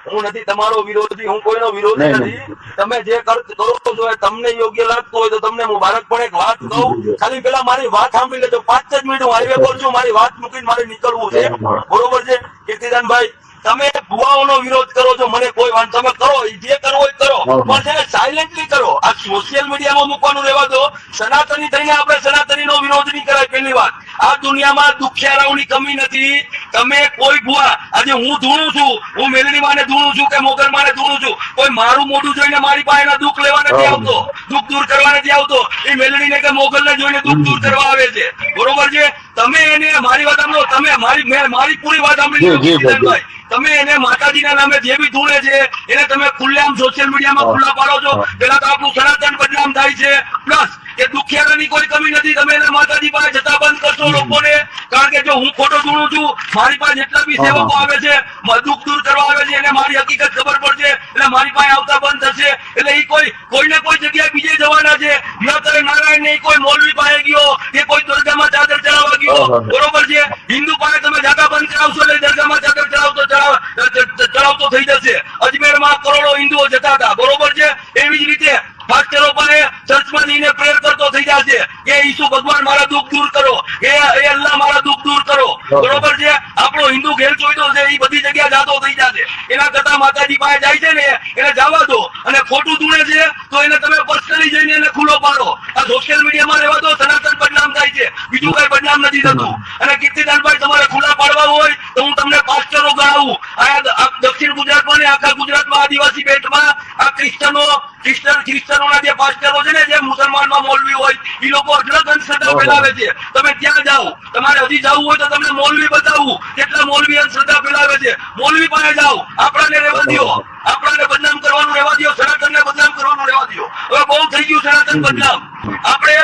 હું નથી તમારો વિરોધી, હું કોઈનો વિરોધી નથી. તમે જે કરો છો તમને યોગ્ય લાગતું હોય તો તમને મુબારક. પણ એક વાત કહું, ખાલી પેલા મારી વાત સાંભળી લેજો. 5 જ મિનિટ હું હાઈવે પર છું, મારી વાત મૂકીને મારે નીકળવું છે, બરોબર છે કીર્તિદાનભાઈ? તમે ભુવાઓનો વિરોધ કરો છો, મને કોઈ વાંધો, તમે કરો, જે કરવો એ કરો, પણ છે ને સાયલેન્ટલી કરો. આ સોશિયલ મીડિયામાં મૂકવાનું રહેવા દો. સનાતની થઈને આપણે સનાતનીનો વિરોધ નહીં કરાય. પહેલી વાત, આ દુનિયામાં દુખિયારાઓની કમી નથી. તમે કોઈ ભુવા, આજે હું ધૂણું છું, હું મેલડી માને ધૂણું છું કે મોગલ માને ધૂણું છું, કોઈ મારું મોઢું જોઈને મારી પાસે દુઃખ લેવા નથી આવતો, દુઃખ દૂર કરવા નથી આવતો. એ મેલડીને કે મોગલને જોઈને દુઃખ દૂર કરવા આવે છે, બરોબર છે? તમે એને, મારી વાત સાંભળો, તમે મારી પૂરી વાત સાંભળી. તમે એને માતાજીના નામે જે બી ધૂણે છે એને તમે ખુલ્લેઆમ સોશિયલ મીડિયામાં ખુલ્લા પાડો છો. પેલા તો આપણું સનાતન બદનામ થાય છે, પ્લસ કે દુખિયારાની કોઈ કમી નથી. તમે એને માતાજી પાસે જતા બંધ કરશો લોકોને, કારણ કે જો હું ખોટો ધૂણું છું, મારી પાસે જેટલા બી સેવકો આવે છે, દુઃખ દૂર કરવા આવે છે, એને મારી હકીકત ખબર પડશે એટલે મારી પાસે આવતા બંધ થશે. એટલે એ કોઈને કોઈ જગ્યાએ બીજે જવાના છે. ન નારાયણ ને કોઈ મોલવી પાસે ગયો કે કોઈ દરગાહમાં ચાદર ચડાવવા ગયો, બરોબર છે? હિન્દુ પાસે તમે જાગા બંધ કરાવશો એટલે દરગાહમાં ચાદર ચડાવતો થઈ જશે. અજમેરમાં કરોડો હિન્દુઓ જતા હતા, બરોબર છે? એવી જ રીતે પાસ્ટરો પાસે ચર્ચમાં જઈને પ્રેયર કરતો થઈ જશે કે ઈસુ ભગવાન મારા દુઃખ દૂર કરો, એ અલ્લાહ મારા દુઃખ દૂર કરો, બરોબર છે? આપણો હિન્દુ ઘેર ચોઈતો છે, એ બધી જગ્યા જાતો થઈ જશે. એના કરતા માતાજી પાસે જાય છે ને એને જવા દો. અને ખોટું ધૂણે છે તો એને તમે પર્સનલી જઈને એને ખુલ્લો પાડો. આ સોશિયલ મીડિયામાં રહેવા દો, સનાતન બદનામ થાય છે, બીજું કઈ બદનામ નથી થતું. અને કીર્તિદાનભાઈ, તમારે ખુલ્લા પાડવા હોય તો હું તમને પાસ્ટરો ગણાવું. આ દક્ષિણ ગુજરાતમાં ને આખા ગુજરાતમાં આદિવાસી બેલ્ટમાં આ ક્રિશ્ચનોના જે પાસ્ટરો છે ને, જે મુસલમાનમાં મોલવી હોય, એ લોકો અઢળક અંધશ્રદ્ધા ફેલાવે છે. તમે ત્યાં જાઓ, તમારે હજી જવું હોય તો તમને મોલવી બતાવું કેટલા મોલવી અંધશ્રદ્ધા ફેલાવે છે. મોલવી પાસે જાઓ, આપણાને રહેવા દો, આપણાને બદનામ કરવાનું રહેવા દો, સનાતનને બદનામ કરવાનું રહેવા દો. હવે બહુ થઈ ગયું સનાતન બદનામ. આપણે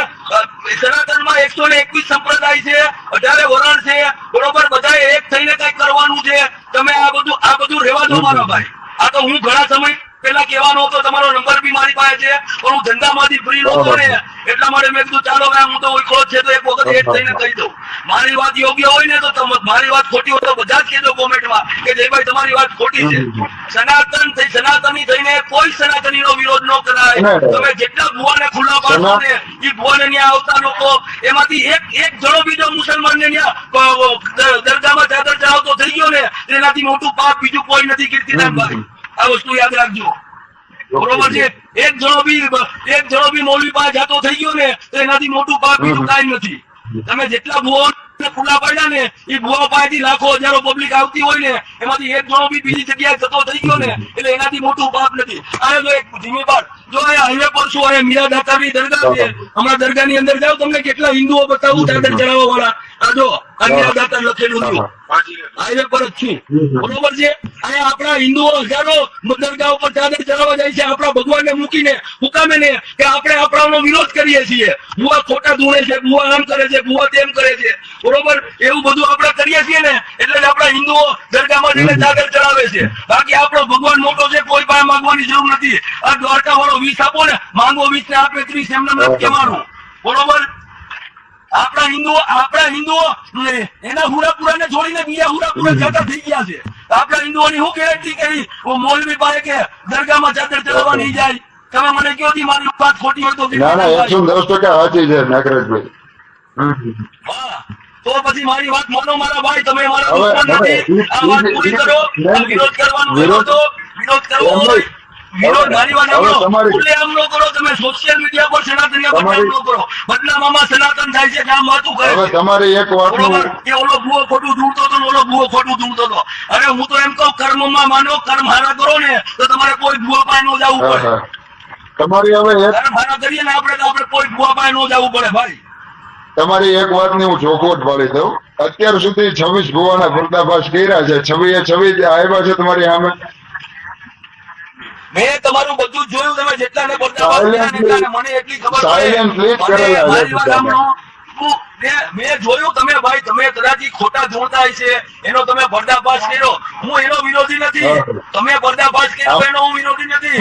સનાતનમાં 121 સંપ્રદાય છે, 18 વરણ છે, બરોબર? બધાએ એક થઈને કઈ કરવાનું છે. તમે આ બધું રહેવા દો મારા ભાઈ. આ તો હું ઘણા સમય પેલા કહેવાનો હતો, તમારો નંબર બી મારી પાસે છે, પણ હું ધંધામાંથી ફ્રી નહોતો ને, એટલા માટે મેં કીધું ચાલો હું તો ક્લોઝ છે તો એક વખત એડ થઈને કહી દઉં. મારી વાત યોગ્ય હોય ને તો મારી વાત ખોટી હોય તો બધા જ કહેજો કોમેન્ટમાં કે જયભાઈ તમારી વાત ખોટી છે. સનાતની થઈને કોઈ સનાતનીનો વિરોધ ન કરાય. તમે જેટલા ભુવાને ખુલ્લા પાડશો ને, એ ભુવાને ત્યાં આવતા લોકો એમાંથી એક જણો બીજો મુસલમાનને ત્યાં દરગાહમાં ચાદર ચડાવતો થઈ ગયો ને, એનાથી મોટું પાપ બીજું કોઈ નથી. કીર્તિદાનભાઈ, આ વસ્તુ યાદ રાખજો, બરોબર છે? એક જણો બી મૌલવી પાસે જતો થઈ ગયો ને તો એનાથી મોટું પાપ બીજું કાંઈ નથી. તમે જેટલા ભુવાઓ ખુલ્લા પડ્યા ને, એ ભુવા પાસેથી લાખો હજારો પબ્લિક આવતી હોય ને, એમાંથી એક જણો બી બીજી જગ્યાએ જતો થઈ ગયો ને એટલે એનાથી મોટું પાપ નથી. આ જો એક જિમ્મેદાર, જો અહીંયા હાઈવે પર શું, અહીંયા મીરા દાતારની દરગાહ છે, હમણાં દરગાહની અંદર જાઓ, તમને કેટલા હિન્દુઓ બતાવું ચાદર ચડાવવા વાળા. આ જો આ મીરા દાતા લખેલું થયું, હાઈવે પર જ છું, બરોબર છે? અહીંયા આપણા હિન્દુઓ હજારો દરગાહ ઉપર ચાદર ચડાવવા જાય છે, આપણા ભગવાનને મૂકીને. હુકામે ને કે આપણે આપણાનો વિરોધ કરીએ છીએ, ભુવા ખોટા ધૂણે છે, ભુવા આમ કરે છે, ભુવા તેમ કરે છે, બરોબર? એવું બધું આપણે કરીએ છીએ ને એટલે જ આપણા હિન્દુઓ દરગાહમાં જઈને ચાદર ચડાવે છે. બાકી આપણો ભગવાન મોટો છે, કોઈ પાસે માંગવાની જરૂર નથી. આ દ્વારકા વાળો 20 આપો ને, માંગો 20 ને આપે 30, એમને નથી કહેવાનું, બરોબર? આપણા હિન્દુઓ એના હુરાપુરા ને છોડીને બીજા હુરાપુરા જતા થઈ ગયા છે. આપણા હિન્દુઓની શું ગેરંટી કરી મૌલવી પાસે કે દરગાહમાં ચાદર ચડાવવા નહીં જાય? તમે મને કહો થી મારી વાત ખોટી હોય તો? ના, 110% સાચી છે નાગરાજભાઈ. તો પછી મારી વાત માનો મારા ભાઈ, તમે મારા દુશ્મન નથી. આ વાત પૂરી કરો. વિરોધ કરવાનો વિરોધ કરવો હોય, વિરોધ મારી વાત સાંભળો, ખુલ્લેઆમ ન કરો. તમે સોશિયલ મીડિયા પર સનાતનીય બદનામ ન કરો. બદનામમાં સનાતન થાય છે, કામ વાતું કરે છે. તમારી એક વાત કે ઓલો ભૂવો ખોટું ઢૂંઢતો હતો, ઓલો ભૂવો ખોટું ઢૂંઢતો હતો. અરે હું તો એમ કહું, કર્મમાં માનો, કર્મ હારા કરો ને તો તમારે કોઈ ભૂવા પાસે ન જવું પડે. તમારી હવે કર્મ હારા કરીએ ને આપણે તો આપણે કોઈ ભૂવા પાસે ન જવું પડે ભાઈ. તમારી એક વાતની હું ચોખવટ પાડી દઉં. અત્યાર સુધી 26 ભુવાના પર્દાફાશ કર્યા છે, 26 આવ્યા છે તમારી સામે. મેં તમારું બધું જોયું, તમે જેટલાને પર્દાફાશ કર્યા એટલાને મને એટલી ખબર છે. મેં જોયું, તમે ભાઈ તમે કદાચ ખોટા જોડતા છે એનો તમે પર્દાફાશ કર્યો, હું એનો વિરોધી નથી. તમે પર્દાફાશ કર્યો એનો હું વિરોધી નથી.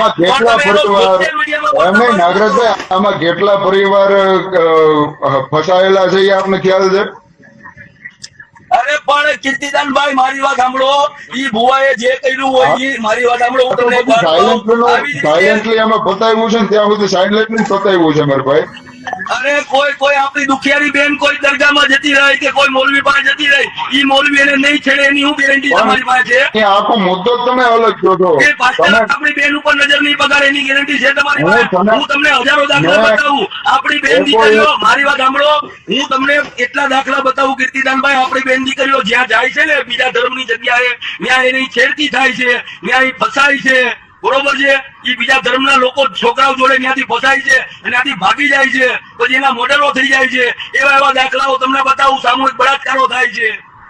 નાગરાજભાઈ, આમાં કેટલા પરિવાર ફસાયેલા છે એ આપને ખ્યાલ છે? અરે પણ કીર્તિદાનભાઈ મારી વાત સાંભળો, ઈ ભુવાએ જે કર્યું હોય ઈ મારી વાત સાંભળો, હું તમને એક વાત કહું. આવી જ રીતે સાયલેન્ટલી આમાં પતાવ્યું છે ને ત્યાં સુધી સાયલેન્ટલી પતાવ્યું છે મારા ભાઈ. અરે કોઈ આપણી દુખિયારી બેન કોઈ દરગાહમાં જતી રહે કે કોઈ મૌલવી પાસે જતી રહે, ઈ મૌલવી એને નહીં છેડે એની હું ગેરંટી તમારી પાસે છે? એ આખો મુદ્દો જ તમે અલગ કહો છો. કે પાછળ તમે આપણી બેન ઉપર નજર નહીં પગાડે એની ગેરંટી છે તમારી હું પાસે? તમે- હું તમને હજારો દાખલા મેં- બતાવું. આપણી બેન એ કોઈ- દીકરીઓ, મારી વાત સાંભળો, હું તમને એટલા દાખલા બતાવું કીર્તિદાનભાઈ, આપણી બેન દીકરીઓ જ્યાં જાય છે ને બીજા ધર્મની જગ્યાએ, ત્યાં એની છેડતી થાય છે, ત્યાં એ ફસાય છે, બરોબર છે? એ બીજા ધર્મના લોકો છોકરાઓ જોડે ત્યાંથી ફસાય છે અને ત્યાંથી ભાગી જાય છે, પછી એના મોડેલો થઈ જાય છે. એવા દાખલાઓ તમને બતાવું. સામૂહિક બળાત્કારો થાય છે.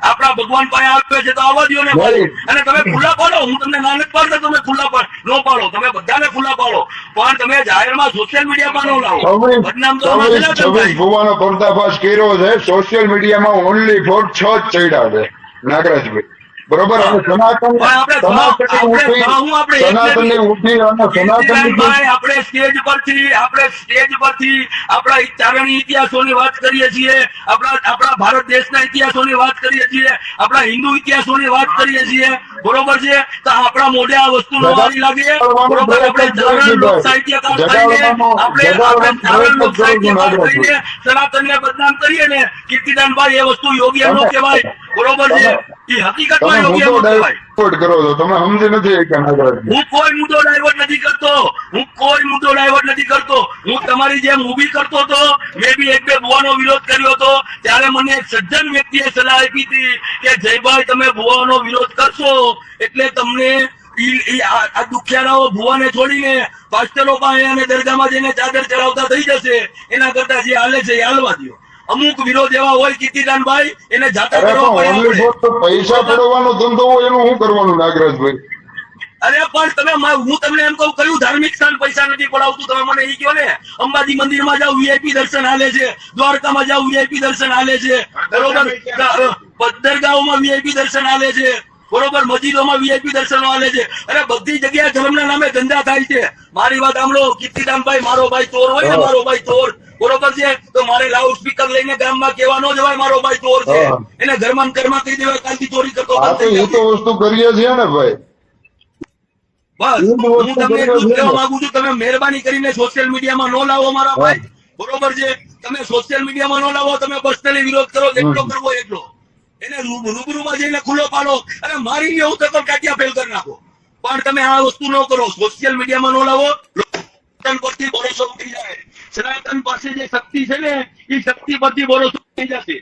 આપણા ભગવાન પાસે આવે છે તો આવવા દો ને ભાઈ. અને તમે ખુલ્લા પાડો, હું તમને ના નથી પાડતો, તમે ખુલ્લા ન પાડો, તમે બધાને ખુલ્લા પાડો, પણ તમે જાહેરમાં સોશિયલ મીડિયામાં ન લાવો. બદનામ તો આમાં છે ને 26 ભુવાનો પર્દાફાશ કર્યો છે સોશિયલ મીડિયામાં ઓનલી ફોર 6 જ ચડ્યા છે નાગરાજભાઈ. બરોબર. અને સનાતન સનાતનની ઉઠી અને સનાતનની આપણે સ્ટેજ પરથી આપણા ચારણી ઇતિહાસોની વાત કરીએ છીએ, આપણા ભારત દેશના ઇતિહાસોની વાત કરીએ છીએ, આપણા હિન્દુ ઇતિહાસોની વાત કરીએ છીએ, બરોબર છે? તો આપણા મોઢે આ વસ્તુ ન વારી લાગે, બરોબર? આપણે ચારણ લોક સાહિત્યકાર થઈને આપણે ચારણ લોક સાહિત્યકાર થઈને સનાતનને બદનામ કરીએ ને કીર્તિદાનભાઈ, એ વસ્તુ યોગ્ય ન કહેવાય, બરોબર છે? એ હકીકતમાં યોગ્ય ન કહેવાય. ડાયવર્ટ કરો છો તમે, સમજી નથી કે નાગરાજભાઈ? હું કોઈ મુદ્દો ડાયવર્ટ નથી કરતો, હું તમારી જેમ ઊભી કરતો હતો. મેં બી એક બે ભુવાનો વિરોધ કર્યો હતો, ત્યારે મને એક સજ્જન વ્યક્તિએ સલાહ આપી હતી કે જયભાઈ તમે ભુવાનો વિરોધ કરશો એટલે તમને આ દુખિયારાઓ ભુવાને છોડીને પાસ્ટરો પાસે અને દરગાહમાં જઈને ચાદર ચડાવતા થઈ જશે, એના કરતા જે હાલે છે એ હાલવા દો. અમુક વિરોધ એવા હોય કીર્તિદાનભાઈ, એને જાતા કરવા પડે. પૈસા પડવાનો ધંધો હોય એનું શું કરવાનું નાગરાજભાઈ? અરે પણ તમે હું તમને એમ કહું, કયું ધાર્મિક સ્થાન પૈસા નથી પડાવતું? તમે મને એ કહો ને. અંબાજી મંદિરમાં જાવ વીઆઈપી દર્શન હાલે છે, દ્વારકામાં જાવ વીઆઈપી દર્શન હાલે છે, બરોબર? દરગાહોમાં વીઆઈપી દર્શન હાલે છે, બરોબર? મસ્જિદોમાં વીઆઈપી દર્શનો હાલે છે. અરે બધી જગ્યાએ ધર્મના નામે ધંધા થાય છે. મારી વાત સાંભળો કીર્તિદાનભાઈ, મારો ભાઈ ચોર હોય ને, મારો ભાઈ ચોર, બરોબર છે? તો મારે લાઉડ સ્પીકર લઈને ગામમાં કહેવા ન જવાય મારો ભાઈ ચોર છે, એને ઘરમાં કહી દેવાય કાલથી ચોરી કરતો આ તો એ તો વસ્તુ કરીએ છીએ ને ભાઈ. બસ હું તમને એટલું જ કહેવા માંગુ છું, તમે મહેરબાની કરીને સોશિયલ મીડિયામાં ન લાવો મારા ભાઈ, બરોબર છે? તમે સોશિયલ મીડિયામાં ન લાવો, તમે પર્સનલી વિરોધ કરો, જેટલો કરવો એટલો. એને રૂબરૂમાં જઈને ખુલ્લો પાડો અને મારી એવું તો કાટિયા ફેલ કરી નાખો, પણ તમે આ વસ્તુ ન કરો. સોશિયલ મીડિયામાં ન લાવો, સનાતન પરથી ભરોસો ઉઠી જાય. સનાતન પાસે જે શક્તિ છે ને એ શક્તિ પરથી ભરોસો ઉઠી જશે.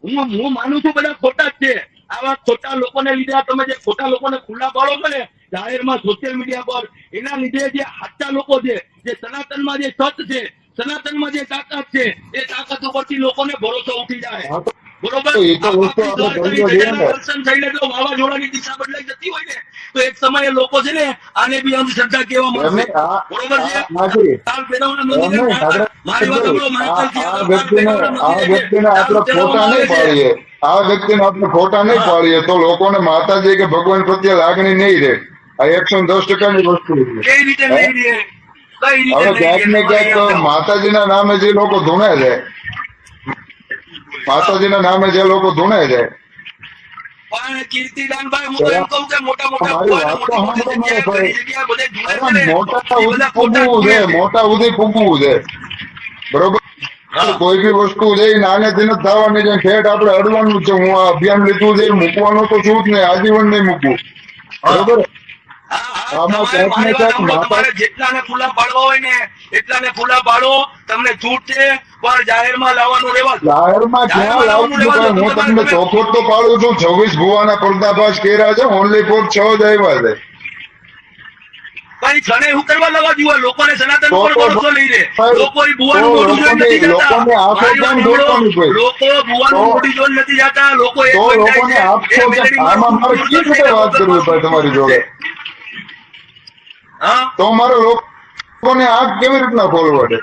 હું માનું છું બધા ખોટા જ છે. આવા ખોટા લોકોને લીધે તમે જે ખોટા લોકોને ખુલ્લા પાડો છો ને જાહેરમાં સોશિયલ મીડિયા પર, એના લીધે જે સાચા લોકો છે, જે સનાતનમાં જે સત છે, સનાતનમાં જે તાકાત છે, એ તાકાત ઉપરથી લોકોને ભરોસો ઉઠી જાય, બરોબર? દર્શન થઈને જો વાવાઝોડાની દિશા બદલાઈ જતી હોય ને તો એક સમયે લોકો છે ને આને બી અંધશ્રદ્ધા કહેવા માંગે, બરોબર છે? આ વ્યક્તિને આપણે ખોટા નહીં પાડીએ તો લોકોને માતાજી કે ભગવાન પ્રત્યે લાગણી નહીં રહે. આ 110% ની વસ્તુ છે. કઈ રીતે નહીં રહે? હવે ક્યાંક ને ક્યાંક માતાજીના નામે જે લોકો ધૂણે છે, માતાજીના નામે જે લોકો ધૂણે છે, પણ કીર્તિદાનભાઈ હું તો એમ કહું કે મોટા મોટા મોટા સુધી પૂગવું છે, બરોબર? કોઈ બી વસ્તુ છે નાનેથી નથી થવાની છે, ઠેઠ આપણે અડવાનું છે. હું આ અભિયાન લીધું છે, મૂકવાનું તો શું જ નહીં, આજીવન નહીં મૂકવું, બરોબર? જેટલાને ખુલ્લા પાડવા હોય ને એટલાને ખુલ્લા પાડો, તમને છૂટ છે, પણ જાહેરમાં લાવવાનું રહેવા દો. જાહેરમાં ક્યાં લાવવાનું? હું તમને ચોખવટ તો પાડું છું. 26 ભુવાના પર્દાફાશ કર્યા છે, ઓનલી ફોર 6 જ આવ્યા છે. ભાઈ છને એવું કરવા લવા દીધું, લોકોને સનાતન પર ભરોસો નહીં રહે. લોકો ભુવાનું મોઢું જોઈ નથી જતા, લોકો ભુવાનું મોઢું જોઈ નથી જતા, લોકો એક વાત કરવી પડે તમારી જોડે. તો મારે લોકોને આંખ કેવી રીતના ખોલવા દે?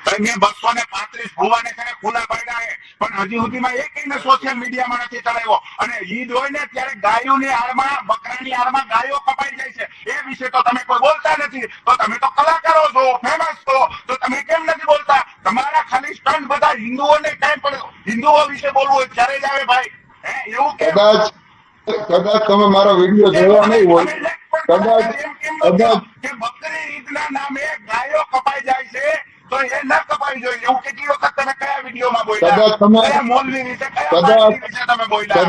ભાઈ મેં 235 ભુવાને છે ને ખુલ્લા પાડ્યા છે, પણ હજી સુધીમાં એકને સોશિયલ મીડિયામાં નથી ચડાવ્યો. અને ઈદ હોય ને ત્યારે ગાયોની આડમાં, બકરાની આડમાં ગાયો કપાઈ જાય છે, એ વિશે તો તમે કોઈ બોલતા નથી. તો તમે તો કલાકારો છો, ફેમસ છો, તો તમે કેમ નથી બોલતા? તમારા ખાલી સ્ટન્ટ બધા હિન્દુઓને ટાઈમ પડે, હિન્દુઓ વિશે બોલવું હોય ત્યારે જ આવે ભાઈ. એવું કેમ? કદાચ તમે મારા વિડીયો જોયા નહીં હોય, કદાચ કે બકરી ઈદના નામે ગાયો કપાઈ જાય છે તો એ ન કપાઈ જોઈએ એવું કેટલી વખત તમે કયા વિડીયોમાં બોલ્યા? કદાચ તમે- કયા મૌલવી વિશે, કયા પાદરી વિશે તમે બોલ્યા?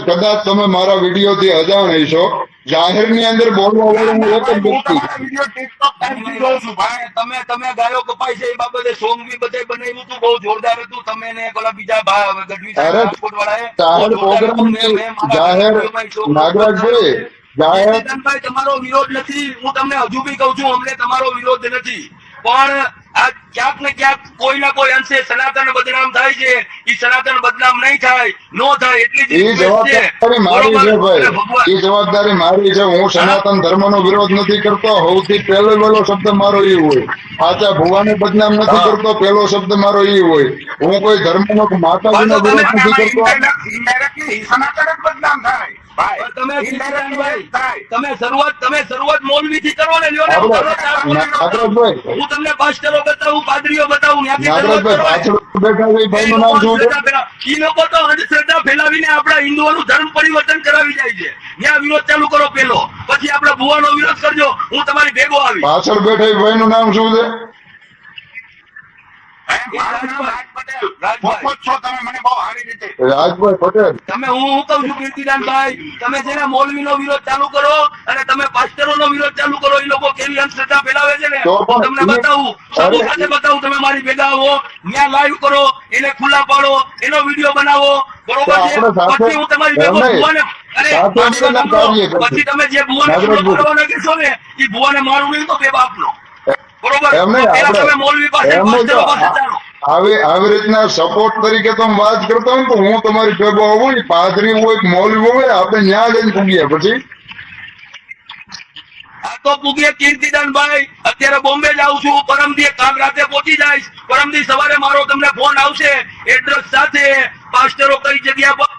કદાચ તમે મારા વિડીયો થી અજાણ છો. જાહેર ની અંદર બોલવા વાળો હું એક જ હું વ્યક્તિ. તમારા વિડીયો ટિકટોક ટાઈમથી જોઉં છું ભાઈ. તમે ગાયો કપાઈ છે એ બાબતે સોંગ બી બધે બનાવ્યું હતું, બહુ જોરદાર હતું. તમે ને પેલા બીજા ગઢવી સાહેબ અરે, રાજકોટ વાળાએ જાહેર બહુ જોરદાર હતું. પ્રોગ્રામ મેં મારા જાહેર વિડીયોમાં એ સોંગ નાગરાજભાઈ, જાહેર ચેતનભાઈ, તમારો વિરોધ નથી. હું તમને હજુ બી કહું છું, અમને તમારો વિરોધ નથી, પણ આ ક્યાંક ને ક્યાંક કોઈ ના કોઈ અંશે સનાતન બદનામ થાય છે. ઈ સનાતન બદનામ નહીં થાય, નો થાય એટલી જ એ request છે. જવાબદારી મારી છે બરોબર? ભાઈ, અને ભગવાન એ જવાબદારી મારી છે. હું સનાતન ધર્મ નો વિરોધ નથી કરતો. સૌથી પહેલો શબ્દ મારો એ હોય. સાચા ભુવાને બદનામ નથી કરતો, પહેલો શબ્દ મારો એ હોય. હું કોઈ ધર્મ નો, માતાજી નો વિરોધ નથી કરતો. ઇનડાયરેક્ટલી સનાતન જ બદનામ થાય ભાઈ. તમે Indirectly થાય. તમે શરૂઆત મોલવી થી કરો ને, લ્યો ને. આપણે નાગરાજભાઈ, હું તમને પાસ્ટરો બતાવું, પાદરીઓ બતાવું, ત્યાંથી શરૂઆત નાગરાજભાઈ કરો. પાછળ બેઠા છે એ ભાઈનું નામ શું છે? ઈ લોકો તો અંધશ્રદ્ધા ફેલાવીને આપણા હિન્દુઓનું ધર્મ પરિવર્તન કરાવી જાય છે. ત્યાં વિરોધ ચાલુ કરો પેલો, પછી આપણા ભુવાનો વિરોધ કરજો, હું તમારી ભેગો આવી. પાછળ બેઠા એ ભાઈનું નામ શું છે? મારું નામ રાજ પટેલ. ઓળખો જ છો તમે મને બહુ સારી રીતે. રાજભાઈ પટેલ. તમે હું કહું છું કીર્તિદાનભાઈ, તમે જેના મૌલવીનો વિરોધ ચાલુ કરો અને તમે પાસ્ટરોનો વિરોધ ચાલુ કરો, એ લોકો કેવી અંધશ્રદ્ધા ફેલાવે છે ને, તો હું પણ તમને બતાવું, અરે, સબૂત સાથે બતાવું. તમે મારી ભેગા આવો, ત્યાં લાઈવ કરો, એને ખુલ્લા પાડો, એનો વિડીયો બનાવો, બરોબર છે? તો આપણે સાથે- પછી હું તમારી ભેગો એમ નહીં. ભુવાને, અરે સાથે મારી વાત એમના સાંભળો. કાર્ય કરશું. પછી તમે જે ભુવાને નાગરાજ ખુલ્લો પાડવાના કહેશો ને, એ ભુવાને મારું નહીં તો બે બાપનો. બરોબર? એમ નહીં, તો પહેલા આપણે- તમે મૌલવી પાસે, એમ નહીં તો પાસ્ટરો પાસે ચાલો. આવી રીતના સપોર્ટ તરીકે તમે વાત કરતા હોય ને, તો હું તમારી ભેગો આવું ને, પાદરી હોય કે મૌલવી હોય, આપણે ન્યા જઈને પૂગીએ. પછી આ તો પૂગીએ કીર્તિદાનભાઈ. અત્યારે બોમ્બે જાઉં છું, પરમદી કાલ રાતે પહોંચી જઈશ, પરમદી સવારે મારો તમને ફોન આવશે એડ્રેસ સાથે, પાસ્ટરો કઈ જગ્યા પર